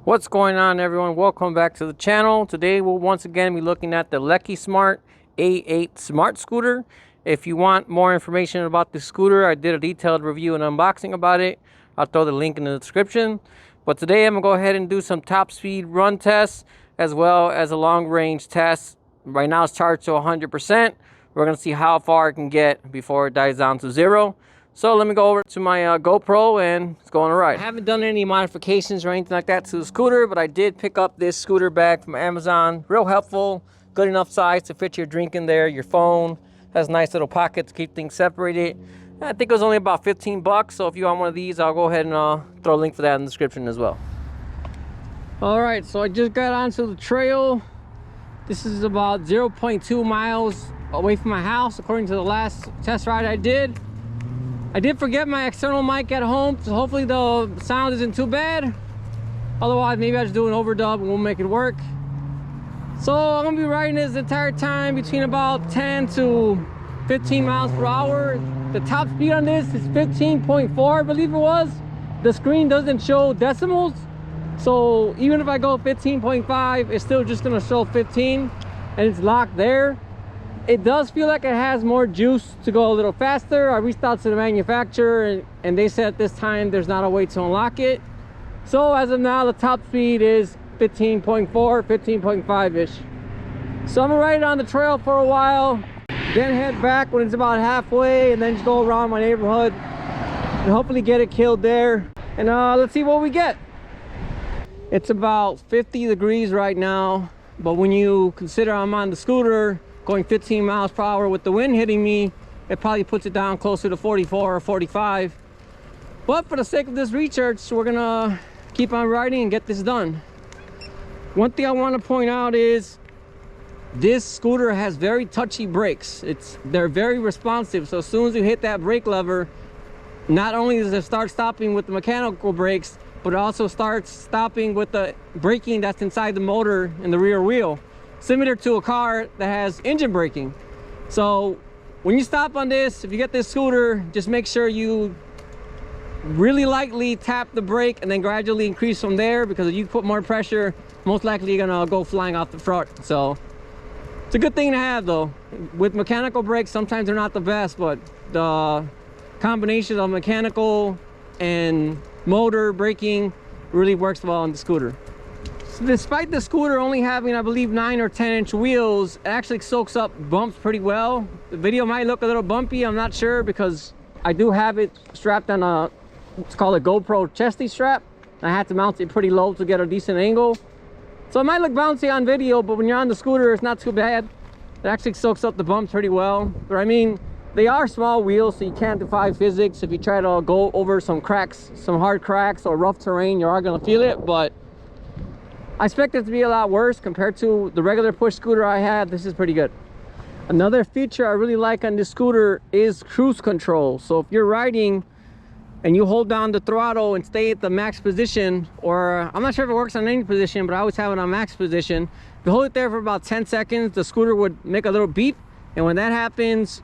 What's going on, everyone? Welcome back to the channel. Today we'll once again be looking at the Leqismart A8 Smart Scooter. If you want more information about the scooter, I did a detailed review and unboxing about it. I'll throw the link in the description. But today I'm gonna go ahead and do some top speed run tests as well as a long range test. Right now it's charged to 100%. We're gonna see how far it can get before it dies down to 0. So let me go over to my GoPro and let's go on a ride. I haven't done any modifications or anything like that to the scooter, but I did pick up this scooter bag from Amazon. Real helpful, good enough size to fit your drink in there, your phone. Has nice little pockets to keep things separated. I think it was only about 15 bucks. So if you want one of these, I'll go ahead and throw a link for that in the description as well. All right, so I just got onto the trail. This is about 0.2 miles away from my house, according to the last test ride I did. I did forget my external mic at home, so hopefully the sound isn't too bad. Otherwise, maybe I'll just do an overdub and we'll make it work. So I'm gonna be riding this the entire time between about 10 to 15 miles per hour. The top speed on this is 15.4, I believe it was. The screen doesn't show decimals. So even if I go 15.5, it's still just gonna show 15 and it's locked there. It does feel like it has more juice to go a little faster. I reached out to the manufacturer and they said at this time there's not a way to unlock it. So as of now, the top speed is 15.4, 15.5-ish. So I'm gonna ride it on the trail for a while, then head back when it's about halfway, and then just go around my neighborhood and hopefully get it killed there. And let's see what we get. It's about 50 degrees right now, but when you consider I'm on the scooter going 15 miles per hour with the wind hitting me, it probably puts it down closer to 44 or 45. But for the sake of this research, we're gonna keep on riding and get this done. One thing I want to point out is this scooter has very touchy brakes. They're very responsive, so as soon as you hit that brake lever, not only does it start stopping with the mechanical brakes, but it also starts stopping with the braking that's inside the motor in the rear wheel, similar to a car that has engine braking. So when you stop on this, if you get this scooter, just make sure you really lightly tap the brake and then gradually increase from there, because if you put more pressure, most likely you're gonna go flying off the front. So it's a good thing to have though. With mechanical brakes, sometimes they're not the best, but the combination of mechanical and motor braking really works well on the scooter. So despite the scooter only having, I believe, 9 or 10-inch wheels, it actually soaks up bumps pretty well. The video might look a little bumpy, I'm not sure, because I do have it strapped on a, it's called a GoPro chesty strap. I had to mount it pretty low to get a decent angle. So it might look bouncy on video, but when you're on the scooter, it's not too bad. It actually soaks up the bumps pretty well. But I mean, they are small wheels, so you can't defy physics. If you try to go over some cracks, some hard cracks or rough terrain, you are gonna feel it, but I expect it to be a lot worse compared to the regular push scooter I had. This is pretty good. Another feature I really like on this scooter is cruise control. So if you're riding and you hold down the throttle and stay at the max position, or I'm not sure if it works on any position, but I always have it on max position. If you hold it there for about 10 seconds, the scooter would make a little beep. And when that happens,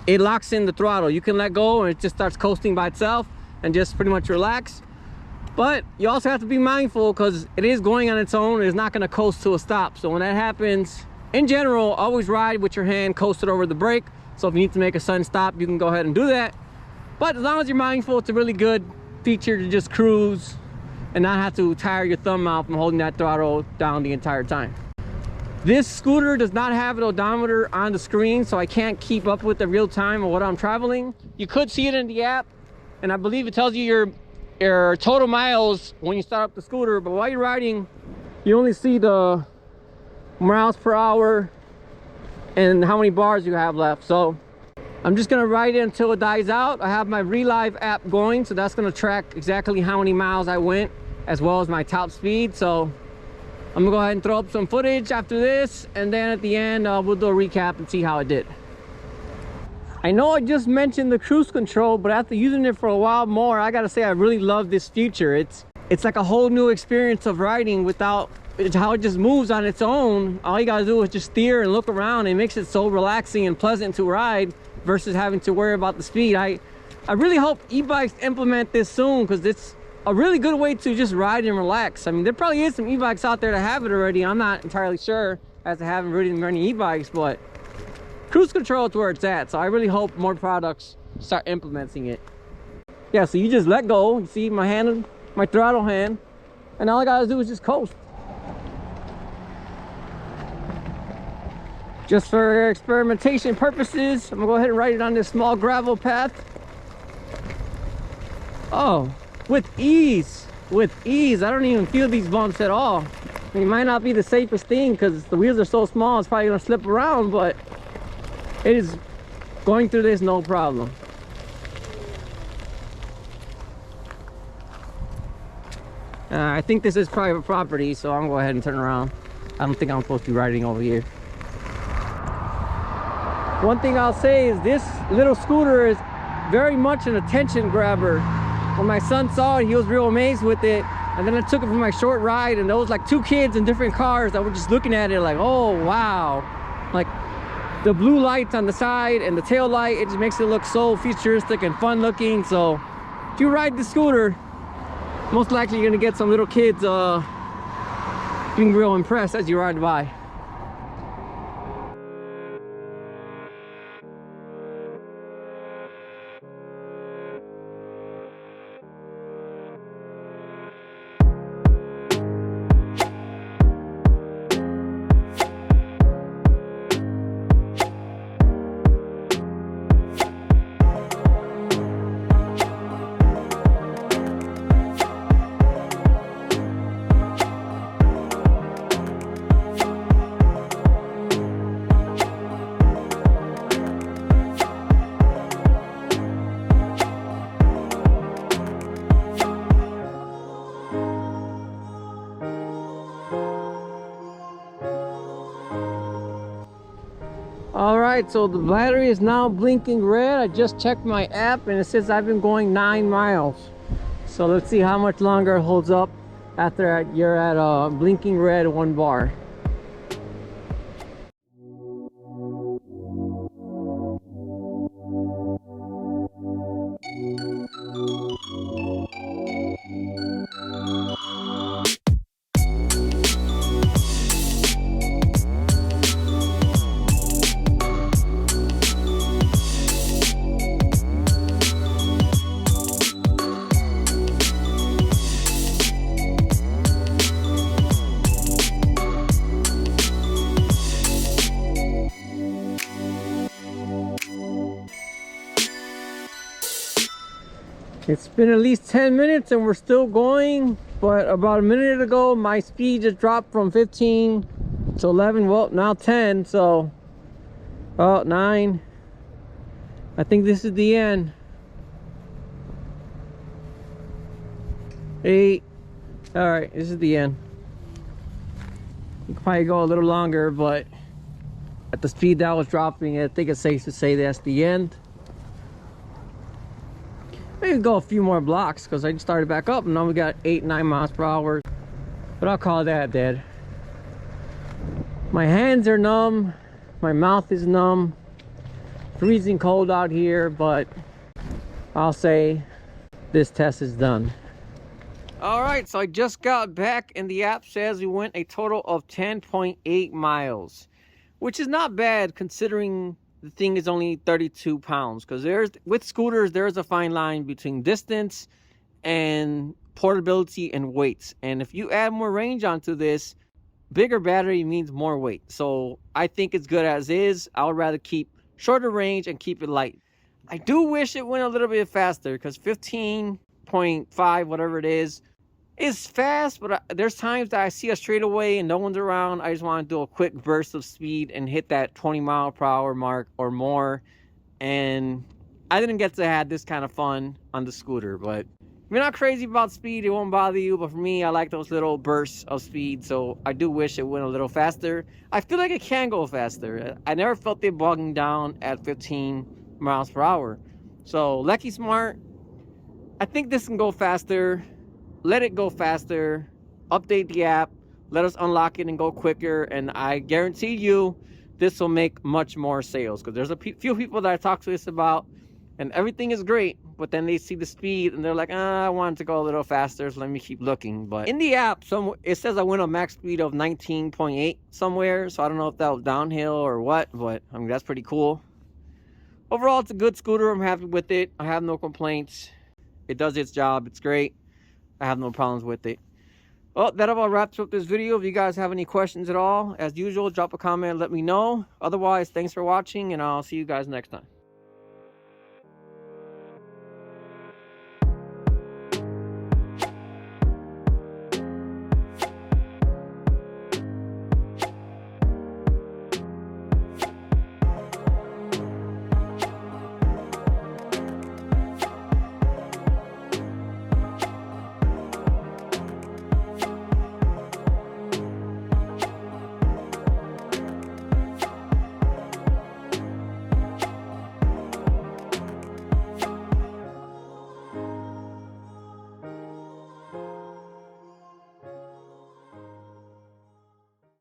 it locks in the throttle. You can let go and it just starts coasting by itself and just pretty much relax. But you also have to be mindful because it is going on its own. It's not going to coast to a stop. So when that happens, in general, always ride with your hand coasted over the brake. So if you need to make a sudden stop, you can go ahead and do that. But as long as you're mindful, it's a really good feature to just cruise and not have to tire your thumb out from holding that throttle down the entire time. This scooter does not have an odometer on the screen, so I can't keep up with the real time of what I'm traveling. You could see it in the app, and I believe it tells you your total miles when you start up the scooter, but while you're riding, you only see the miles per hour and how many bars you have left. So I'm just gonna ride it until it dies out. I have my Relive app going, so that's gonna track exactly how many miles I went as well as my top speed. So I'm gonna go ahead and throw up some footage after this, and then at the end we'll do a recap and see how it did. I know I just mentioned the cruise control, but after using it for a while more, I gotta say I really love this feature. It's like a whole new experience of riding without how it just moves on its own. All you gotta do is just steer and look around. It makes it so relaxing and pleasant to ride versus having to worry about the speed. I really hope e-bikes implement this soon, because a really good way to just ride and relax. I mean, there probably is some e-bikes out there that have it already. I'm not entirely sure, as I haven't ridden many e-bikes, but cruise control is where it's at. So I really hope more products start implementing it. Yeah, so you just let go. You see my hand, my throttle hand, and all I gotta do is just coast. Just for experimentation purposes, I'm gonna go ahead and ride it on this small gravel path. Oh, with ease, with ease. I don't even feel these bumps at all. I mean, it might not be the safest thing because the wheels are so small, it's probably gonna slip around, but it is going through this no problem. I think this is private property, so I'm gonna go ahead and turn around. I don't think I'm supposed to be riding over here. One thing I'll say is this little scooter is very much an attention grabber. When my son saw it, he was real amazed with it. And then I took it for my short ride, and there was like two kids in different cars that were just looking at it like, oh wow. Like the blue lights on the side and the tail light, it just makes it look so futuristic and fun looking. So if you ride the scooter, most likely you're gonna get some little kids being real impressed as you ride by. All right, so the battery is now blinking red. I just checked my app and it says I've been going 9 miles. So let's see how much longer it holds up after you're at blinking red 1 bar. It's been at least 10 minutes and we're still going, but about a minute ago my speed just dropped from 15 to 11, well now 10, so 9. I think this is the end. 8. All right, this is the end. You can probably go a little longer, but at the speed that was dropping, I think it's safe to say that's the end. Maybe go a few more blocks because I just started back up and now we got 8-9 miles per hour, but I'll call that dead. My hands are numb, my mouth is numb, freezing cold out here, but I'll say this test is done. All right, so I just got back and the app says we went a total of 10.8 miles, which is not bad considering the thing is only 32 pounds, because with scooters there's a fine line between distance and portability and weights, and if you add more range onto this, bigger battery means more weight. So I think it's good as is. I would rather keep shorter range and keep it light. I do wish it went a little bit faster, because 15.5 whatever it is fast, but there's times that I see a straightaway and no one's around. I just want to do a quick burst of speed and hit that 20 mile per hour mark or more, and I didn't get to have this kind of fun on the scooter. But if you're not crazy about speed, it won't bother you, but for me, I like those little bursts of speed, so I do wish it went a little faster. I feel like it can go faster. I never felt it bogging down at 15 miles per hour. So Leqismart, I think this can go faster. Let it go faster, update the app, let us unlock it and go quicker, and I guarantee you this will make much more sales, because there's a few people that I talked to this about and everything is great, but then they see the speed and they're like, I want to go a little faster, so let me keep looking. But in the app, it says I went a max speed of 19.8 somewhere, so I don't know if that was downhill or what, but I mean, that's pretty cool. Overall, it's a good scooter. I'm happy with it. I have no complaints. It does its job. It's great. I have no problems with it. Well, that about wraps up this video. If you guys have any questions at all, as usual, drop a comment, let me know. Otherwise, thanks for watching, and I'll see you guys next time.